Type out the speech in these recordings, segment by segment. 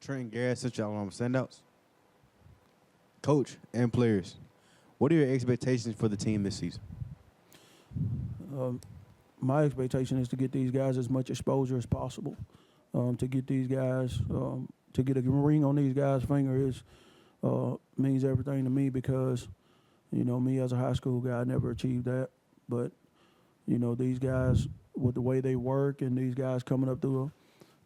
Trent Garrett, Central Alabama standouts. Coach and players, what are your expectations for the team this season? My expectation is to get these guys as much exposure as possible. To get these guys, to get a ring on these guys' finger means everything to me because, me as a high school guy, I never achieved that. But, these guys, with the way they work and these guys coming up through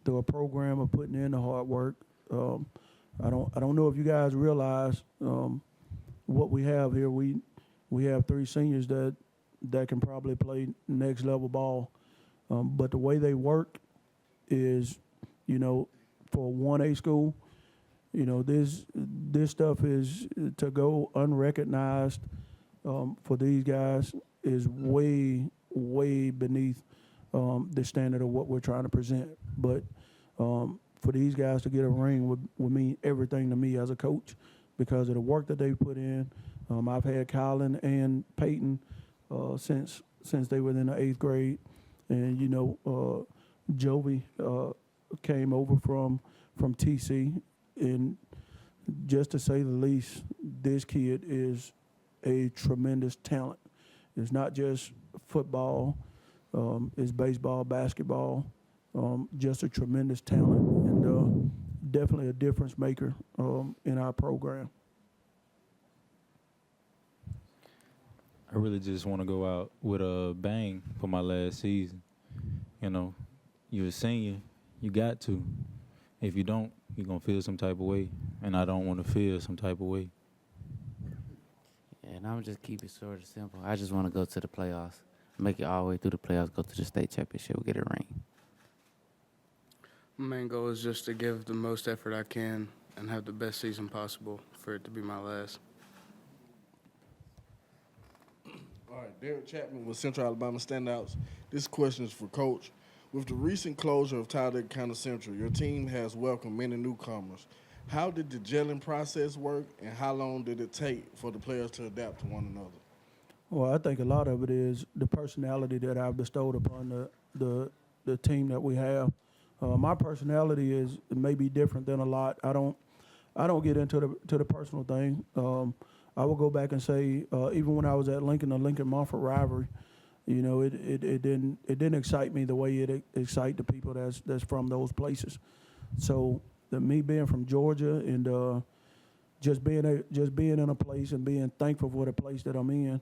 a program of putting in the hard work, I don't know if you guys realize what we have here. We have 3 seniors that can probably play next level ball, but the way they work is, for a 1A school, this stuff is to go unrecognized for these guys is way beneath the standard of what we're trying to present. But for these guys to get a ring would mean everything to me as a coach because of the work that they put in. I've had Kylan and Peyton since they were in the 8th grade, and Jovi came over from TC, and just to say the least, this kid is a tremendous talent. It's not just football, it's baseball, basketball, just a tremendous talent, and definitely a difference maker in our program. I really just want to go out with a bang for my last season. You're a senior, you got to. If you don't, you're going to feel some type of way, and I don't want to feel some type of way. Yeah, and I'm going to just keep it short and simple. I just want to go to the playoffs, make it all the way through the playoffs, go to the state championship, get a ring. My main goal is just to give the most effort I can and have the best season possible for it to be my last. All right, Derek Chapman with Central Alabama Standouts. This question is for Coach. With the recent closure of Talladega County Central, your team has welcomed many newcomers. How did the gelling process work, and how long did it take for the players to adapt to one another? Well, I think a lot of it is the personality that I've bestowed upon the team that we have. My personality is maybe different than a lot. I don't get into the personal thing. I will go back and say even when I was at Lincoln, the Lincoln-Montfort rivalry, it didn't excite me the way it excite the people that's from those places. So me being from Georgia and just being in a place and being thankful for the place that I'm in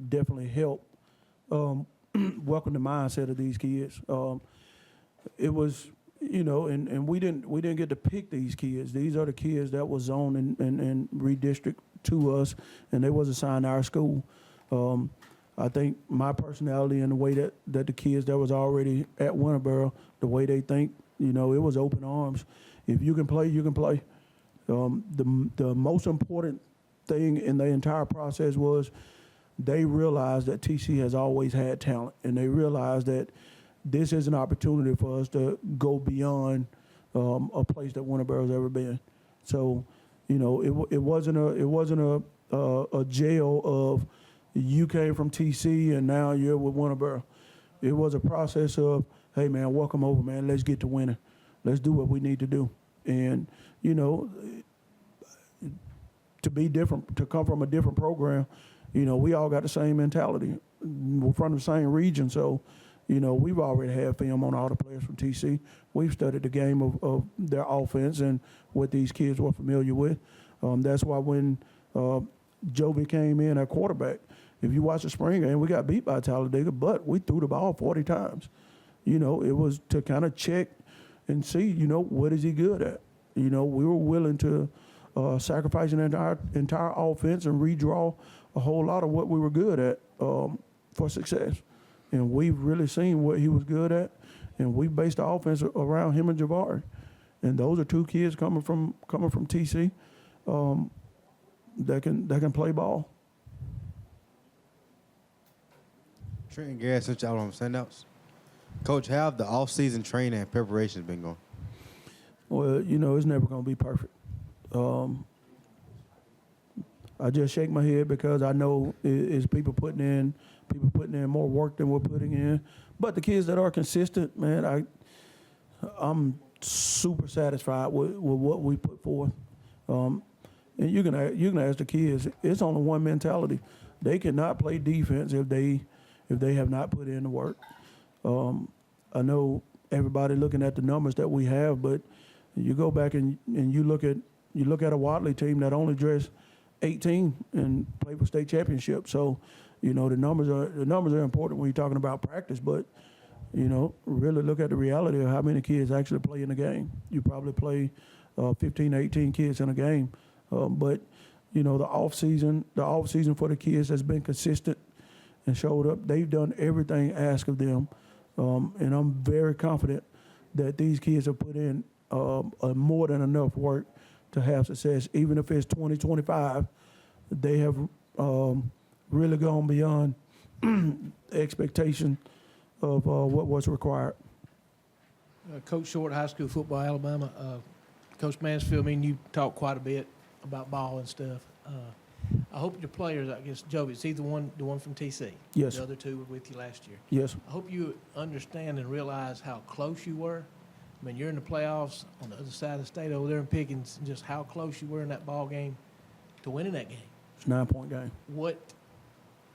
definitely helped welcome the mindset of these kids. It was, and we didn't get to pick these kids. These are the kids that was zoned and redistricted to us, and they was assigned to our school. I think my personality and the way that the kids that was already at Winterboro, the way they think, it was open arms. If you can play, you can play. The most important thing in the entire process was they realized that TC has always had talent, and they realized that this is an opportunity for us to go beyond a place that Winterboro's ever been. So, it wasn't a jail of you came from TC and now you're with Winterboro. It was a process of, hey man, welcome over, man. Let's get to winning. Let's do what we need to do. And to be different, to come from a different program, we all got the same mentality. We're from the same region, so. We've already had film on all the players from TC. We've studied the game of their offense and what these kids were familiar with. That's why when Jovi came in at quarterback, if you watch the spring game, we got beat by Talladega, but we threw the ball 40 times. It was to kind of check and see, what is he good at? We were willing to sacrifice an entire offense and redraw a whole lot of what we were good at for success. And we've really seen what he was good at, and we based the offense around him and Javari. And those are 2 kids coming from TC that can play ball. Trent Garrett, Central Alabama standouts. Coach, how have the off-season training and preparations been going? Well, it's never going to be perfect. I just shake my head because I know it's people putting in more work than we're putting in. But the kids that are consistent, man, I'm super satisfied with what we put forth. And you can ask the kids. It's only one mentality. They cannot play defense if they have not put in the work. I know everybody looking at the numbers that we have, but you go back and you look at a Watley team that only dressed 18 and played for state championship. So, the numbers are important when you're talking about practice, but really look at the reality of how many kids actually play in a game. You probably play 15 to 18 kids in a game, but the off season for the kids has been consistent and showed up. They've done everything asked of them, and I'm very confident that these kids have put in more than enough work to have success. Even if it's 2025, they have really gone beyond expectation of what was required. Coach Short, high school football, Alabama. Coach Mansfield, you talk quite a bit about ball and stuff. I hope your players, I guess, Joe, it's either the one from TC. Yes. The other two were with you last year. Yes. I hope you understand and realize how close you were. You're in the playoffs on the other side of the state over there in Pickens, and just how close you were in that ball game to winning that game. It's a 9-point game. What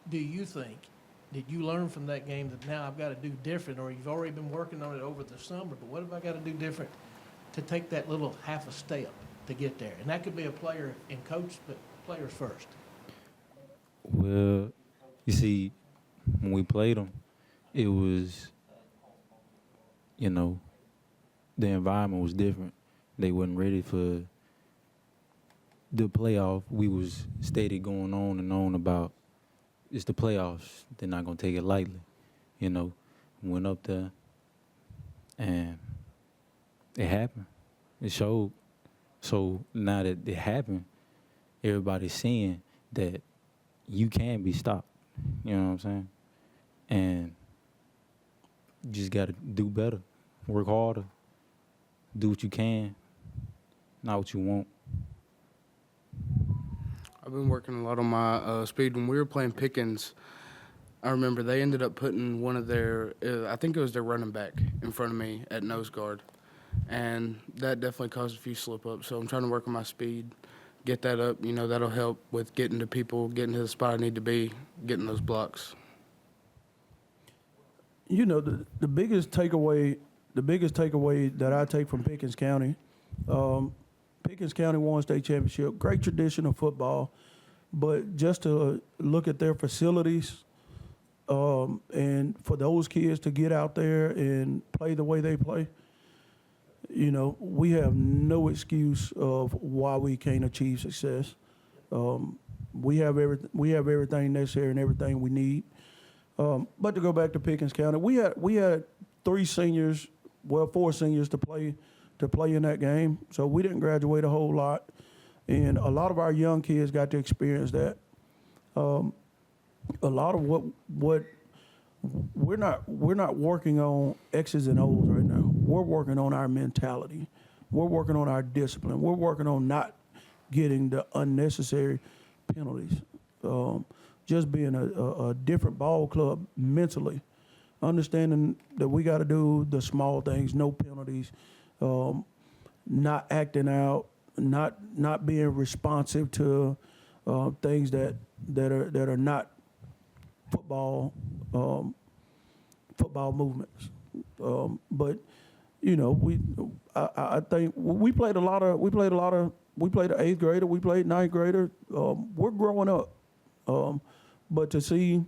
do you think did you learn from that game that now I've got to do different, or you've already been working on it over the summer, but what have I got to do different to take that little half a step to get there? And that could be a player and coach, but players first. Well, you see, when we played them, it was, the environment was different. They wasn't ready for the playoff. We was steady going on and on about it's the playoffs. They're not going to take it lightly. Went up there, and it happened. It showed. So now that it happened, everybody's seeing that you can be stopped. You know what I'm saying? And you just got to do better, work harder, do what you can, not what you want. I've been working a lot on my speed. When we were playing Pickens, I remember they ended up putting one of their, I think it was their running back in front of me at nose guard. And that definitely caused a few slip-ups. So I'm trying to work on my speed, get that up. That'll help with getting to people, getting to the spot I need to be, getting those blocks. The biggest takeaway that I take from Pickens County, Pickens County won state championship, great tradition of football, but just to look at their facilities, and for those kids to get out there and play the way they play, we have no excuse of why we can't achieve success. We have everything necessary and everything we need. But to go back to Pickens County, we had 4 seniors to play in that game. So we didn't graduate a whole lot, and a lot of our young kids got to experience that. A lot of what we're not working on X's and O's right now. We're working on our mentality. We're working on our discipline. We're working on not getting the unnecessary penalties. Just being a different ball club mentally, understanding that we got to do the small things, no penalties, not acting out, not being responsive to things that are not football movements. But I think we played the 8th grader, we played 9th grader. We're growing up. But to see,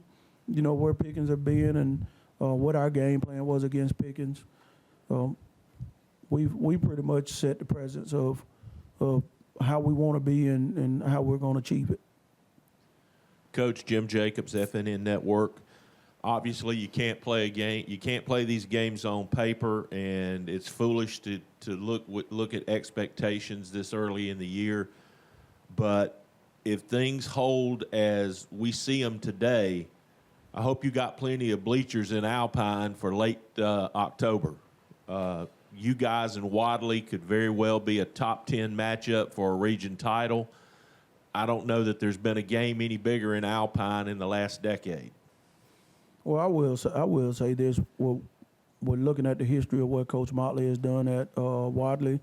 where Pickens have been and what our game plan was against Pickens, we pretty much set the presence of how we want to be and how we're going to achieve it. Coach Jim Jacobs, FNN Network. Obviously, you can't play a game. You can't play these games on paper, and it's foolish to look at expectations this early in the year. But if things hold as we see them today, I hope you got plenty of bleachers in Alpine for late October. You guys in Wadley could very well be a top 10 matchup for a region title. I don't know that there's been a game any bigger in Alpine in the last decade. Well, I will say this. Well, we're looking at the history of what Coach Motley has done at Wadley.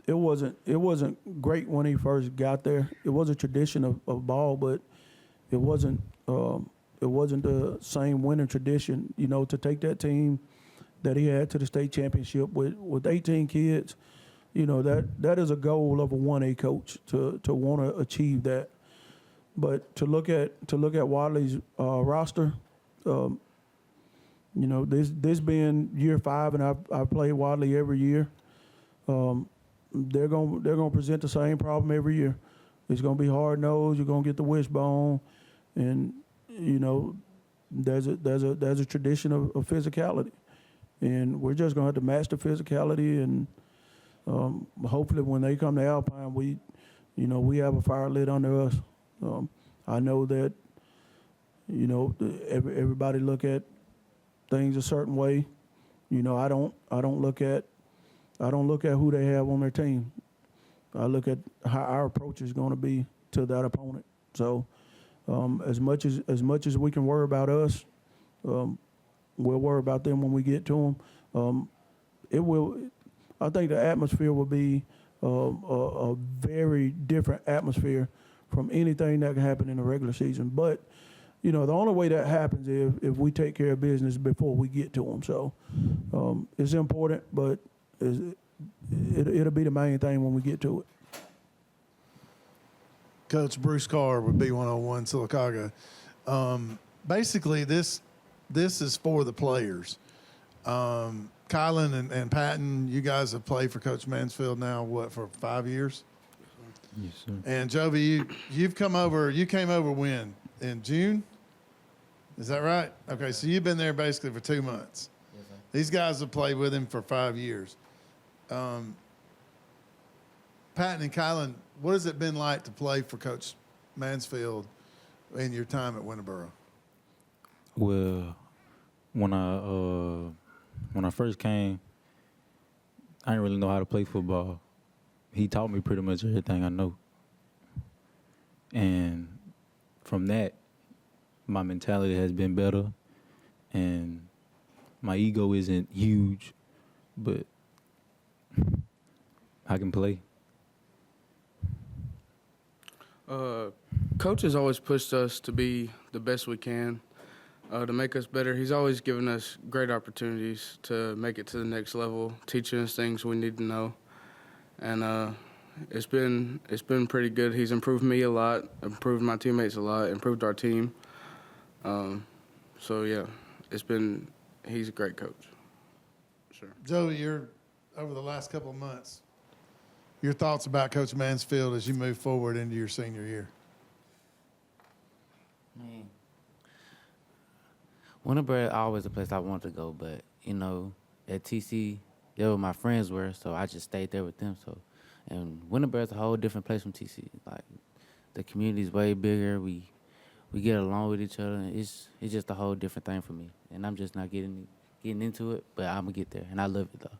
It wasn't great when he first got there. It was a tradition of ball, but it wasn't the same winning tradition. You know, to take that team that he had to the state championship with 18 kids, you know, that is a goal of a 1A coach to want to achieve that. But to look at Wadley's roster, you know, this being year 5, and I've played Wadley every year. They're gonna present the same problem every year. It's gonna be hard nosed. You're gonna get the wishbone, and you know, there's a tradition of physicality, and we're just gonna have to match the physicality. And hopefully, when they come to Alpine, we have a fire lit under us. I know that, you know, everybody look at things a certain way. You know, I don't look at who they have on their team. I look at how our approach is going to be to that opponent. So, as much as we can worry about us, we'll worry about them when we get to them. I think the atmosphere will be a very different atmosphere from anything that can happen in the regular season. But, you know, the only way that happens is if we take care of business before we get to them. So, it's important, but it'll be the main thing when we get to it. Coach Bruce Carr with B101 Sylacauga. Basically, this is for the players. Kylan and Patton, you guys have played for Coach Mansfield now, for 5 years? Yes, sir. And Joby, you came over when? In June? Is that right? Okay, so you've been there basically for 2 months. Yes, sir. These guys have played with him for 5 years. Patton and Kylan, what has it been like to play for Coach Mansfield in your time at Winterboro? Well, when I first came, I didn't really know how to play football. He taught me pretty much everything I know. And from that, my mentality has been better, and my ego isn't huge, but I can play. Coach has always pushed us to be the best we can, to make us better. He's always given us great opportunities to make it to the next level, teaching us things we need to know. And it's been pretty good. He's improved me a lot, improved my teammates a lot, improved our team. So yeah, he's a great coach. Sure. Joey, you're over the last couple of months, your thoughts about Coach Mansfield as you move forward into your senior year? Man, Winterboro always a place I wanted to go, but you know, at TC, there where my friends were, so I just stayed there with them. So, and Winterboro is a whole different place from TC. Like, the community's way bigger. We get along with each other, and it's just a whole different thing for me. And I'm just not getting into it, but I'm gonna get there, and I love it though.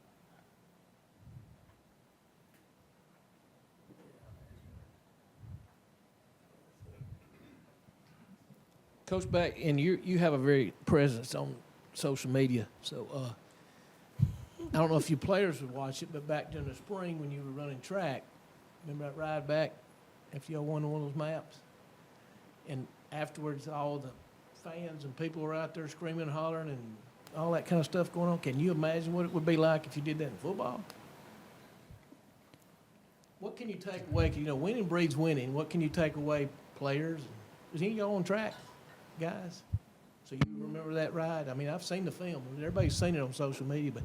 Coach Back, and you have a very presence on social media. So I don't know if you players would watch it, but back during the spring when you were running track, remember that ride back after y'all won one of those maps? And afterwards, all the fans and people were out there screaming and hollering and all that kind of stuff going on. Can you imagine what it would be like if you did that in football? What can you take away? 'Cause, you know, winning breeds winning. What can you take away, players? Was any of y'all on track, guys? So you remember that ride? I mean, I've seen the film. Everybody's seen it on social media. But,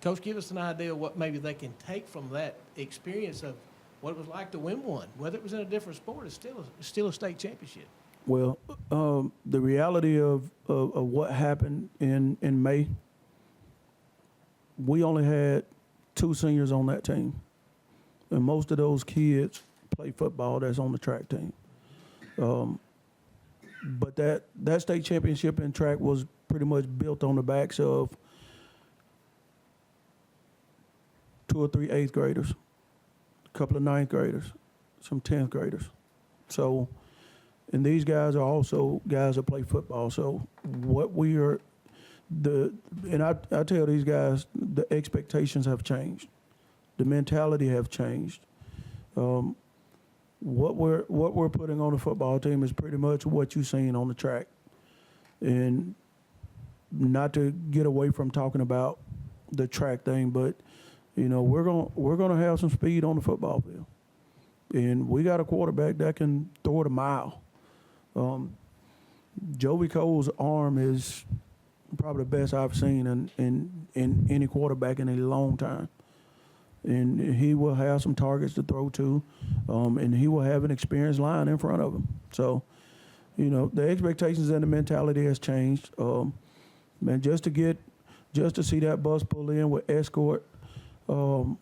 Coach, give us an idea of what maybe they can take from that experience of what it was like to win one. Whether it was in a different sport, it's still a state championship. Well, the reality of what happened in May, we only had 2 seniors on that team. And most of those kids play football that's on the track team. But that state championship in track was pretty much built on the backs of 2 or 3 8th graders, a couple of 9th graders, some 10th graders. So, and these guys are also guys that play football. So and I tell these guys the expectations have changed, the mentality have changed. What we're putting on the football team is pretty much what you've seen on the track, and not to get away from talking about the track thing, but we're gonna have some speed on the football field, and we got a quarterback that can throw it a mile. Joey Cole's arm is probably the best I've seen in any quarterback in a long time. And he will have some targets to throw to, and he will have an experienced line in front of him. So, the expectations and the mentality has changed. Man, just to see that bus pull in with escort, to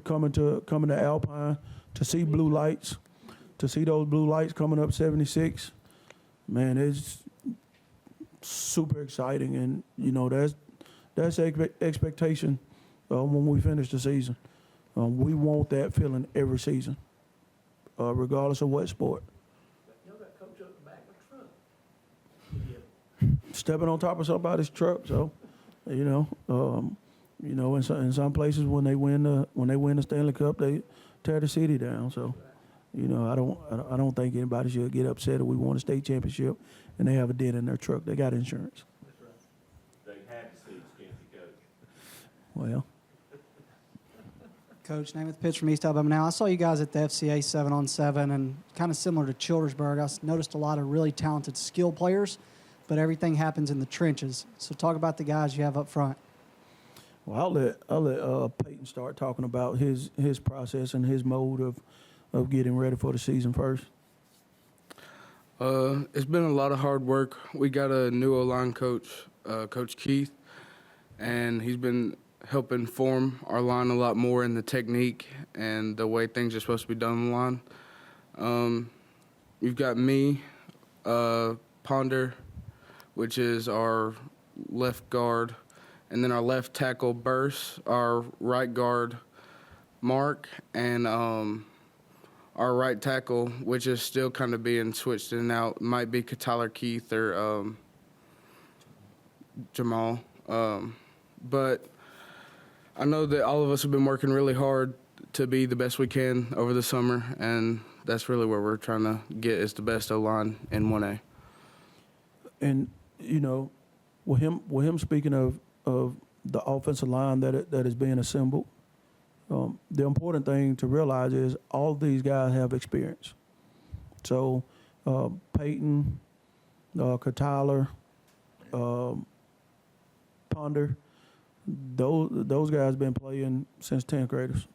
coming to Alpine, to see blue lights, to see those blue lights coming up 76, man, it's super exciting. And that's expectation. When we finish the season, we want that feeling every season, regardless of what sport. Y'all got coach up the back of the truck. Stepping on top of somebody's truck, so in some places when they win the Stanley Cup, they tear the city down. So, I don't think anybody should get upset if we won a state championship and they have a dent in their truck. They got insurance. They had to see Scanty Coach. Well. Coach, name of the pitch from East Alabama now. I saw you guys at the FCA 7-on-7, and kind of similar to Childersburg, I noticed a lot of really talented skill players, but everything happens in the trenches. So talk about the guys you have up front. Well, I'll let Peyton start talking about his process and his mode of getting ready for the season first. It's been a lot of hard work. We got a new O-line coach, Coach Keith, and he's been helping form our line a lot more in the technique and the way things are supposed to be done on the line. You've got me, Ponder, which is our left guard, and then our left tackle, Burse, our right guard, Mark, and our right tackle, which is still kind of being switched in and out, might be Tyler Keith or Jamal. But I know that all of us have been working really hard to be the best we can over the summer, and that's really where we're trying to get is the best O-line in 1A. And with him speaking of the offensive line that is being assembled, the important thing to realize is all of these guys have experience. So Peyton, Tyler, Ponder, those guys been playing since 10th graders,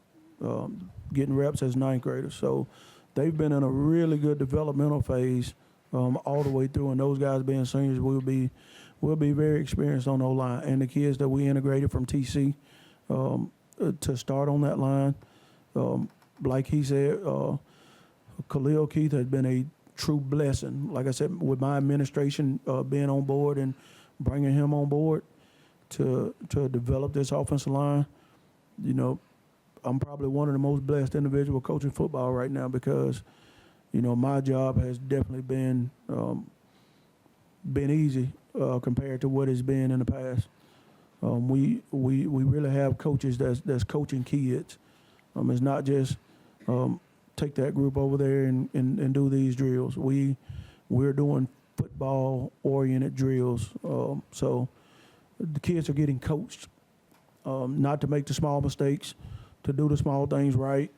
getting reps as 9th graders. So they've been in a really good developmental phase all the way through. And those guys being seniors will be very experienced on the line. And the kids that we integrated from TC to start on that line, like he said, Khalil Keith has been a true blessing. Like I said, with my administration being on board and bringing him on board to develop this offensive line, I'm probably one of the most blessed individuals coaching football right now because, my job has definitely been easy compared to what it's been in the past. We really have coaches that's coaching kids. It's not just take that group over there and do these drills. We're doing football-oriented drills. So the kids are getting coached not to make the small mistakes, to do the small things right,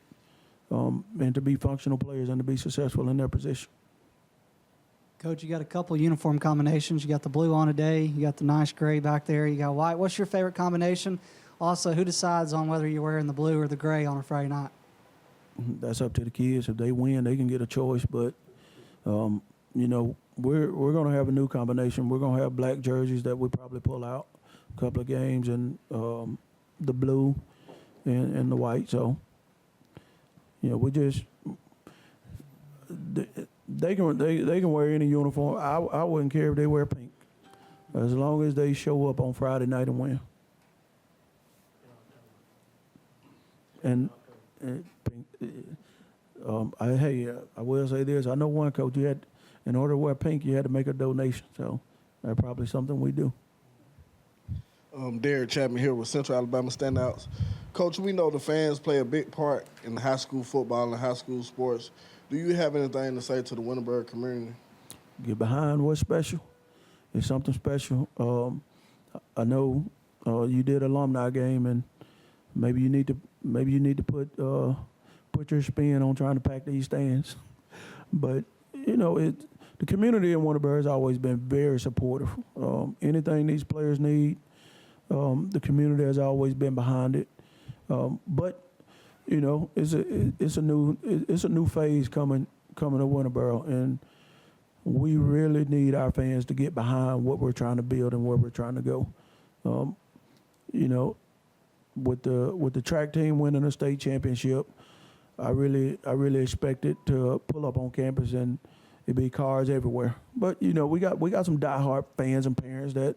and to be functional players and to be successful in their position. Coach, you got a couple uniform combinations. You got the blue on today. You got the nice gray back there. You got white. What's your favorite combination? Also, who decides on whether you're wearing the blue or the gray on a Friday night? That's up to the kids. If they win, they can get a choice. But, we're going to have a new combination. We're going to have black jerseys that we probably pull out a couple of games, and the blue and the white. So, we just they can wear any uniform. I wouldn't care if they wear pink, as long as they show up on Friday night and win. And pink. I will say this. I know one coach, in order to wear pink, you had to make a donation. So that's probably something we do. Derek Chapman here with Central Alabama Standouts. Coach, we know the fans play a big part in high school football and high school sports. Do you have anything to say to the Winterboro community? Get behind what's special. It's something special. I know you did alumni game, and maybe you need to put your spin on trying to pack these stands. But the community in Winterboro has always been very supportive. Anything these players need, the community has always been behind it. But it's a new phase coming to Winterboro, and we really need our fans to get behind what we're trying to build and where we're trying to go. With the track team winning a state championship, I really expect it to pull up on campus and it be cars everywhere. But we got some diehard fans and parents that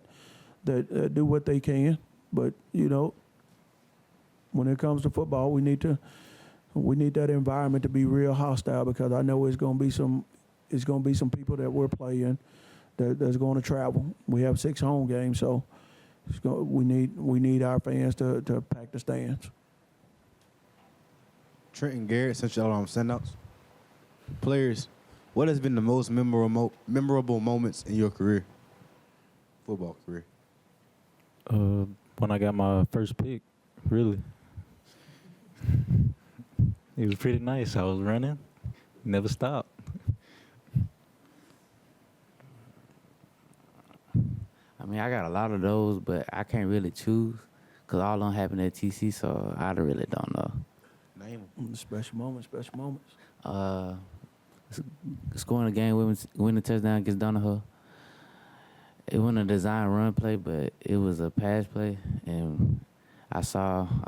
do what they can. But when it comes to football, we need that environment to be real hostile, because I know it's gonna be some people that we're playing that's going to travel. We have 6 home games, so we need our fans to pack the stands. Trenton Garrett, Central Alabama Standouts. Players, what has been the most memorable moments in your career, football career? When I got my first pick, really. It was pretty nice. I was running, never stopped. I mean, I got a lot of those, but I can't really choose because all of them happened at TC, so I really don't know. Name them. Special moments. Scoring a game, winning a touchdown against Donahoe. It wasn't a design run play, but it was a pass play, and I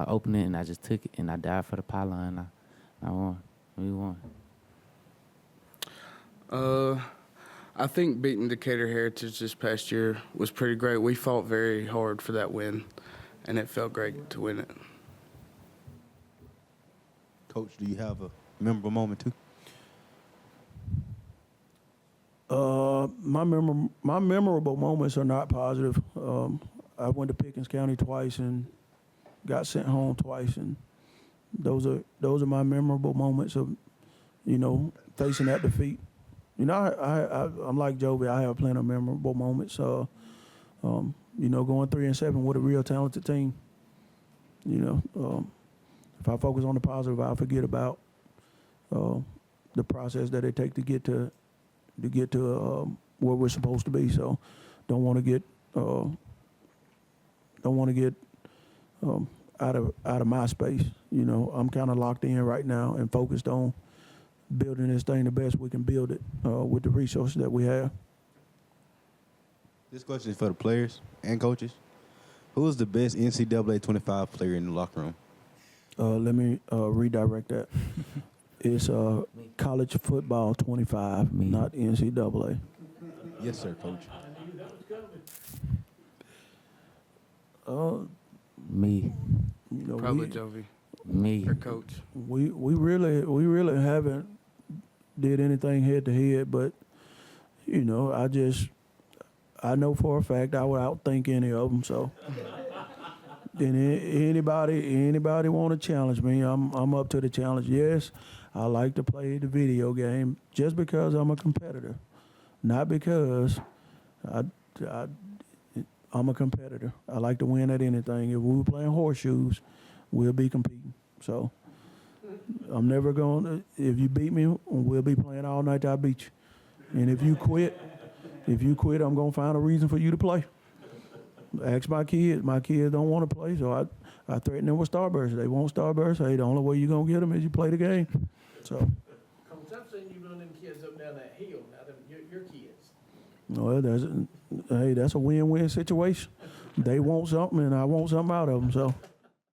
opened it, and I just took it, and I dived for the pylon, and I won. We won. I think beating Decatur Heritage this past year was pretty great. We fought very hard for that win, and it felt great to win it. Coach, do you have a memorable moment too? My memorable moments are not positive. I went to Pickens County twice and got sent home twice, and those are my memorable moments of facing that defeat. I'm like Jovi. I have plenty of memorable moments. Going 3-7 with a real talented team. If I focus on the positive, I forget about the process that it takes to get to where we're supposed to be. So, don't want to get out of my space. I'm kind of locked in right now and focused on building this thing the best we can build it with the resources that we have. This question is for the players and coaches. Who is the best NCAA 25 player in the locker room? Let me redirect that. It's college football 25, not NCAA. Yes, sir, Coach. Me. Probably Jovi. Me. Or Coach. We really haven't did anything head to head, but I know for a fact I would outthink any of them. So, then anybody want to challenge me, I'm up to the challenge. Yes, I like to play the video game just because I'm a competitor, not because I'm a competitor. I like to win at anything. If we were playing horseshoes, we'll be competing. So I'm never going to, if you beat me, we'll be playing all night till I beat you. And if you quit, I'm going to find a reason for you to play. Ask my kids. My kids don't want to play, so I threaten them with Starburst. They won't Starburst. Hey, the only way you're going to get them is you play the game. So. Coach, I've seen you run them kids up down that hill. Now, your kids. Well, that's a win-win situation. They want something, and I want something out of them, so.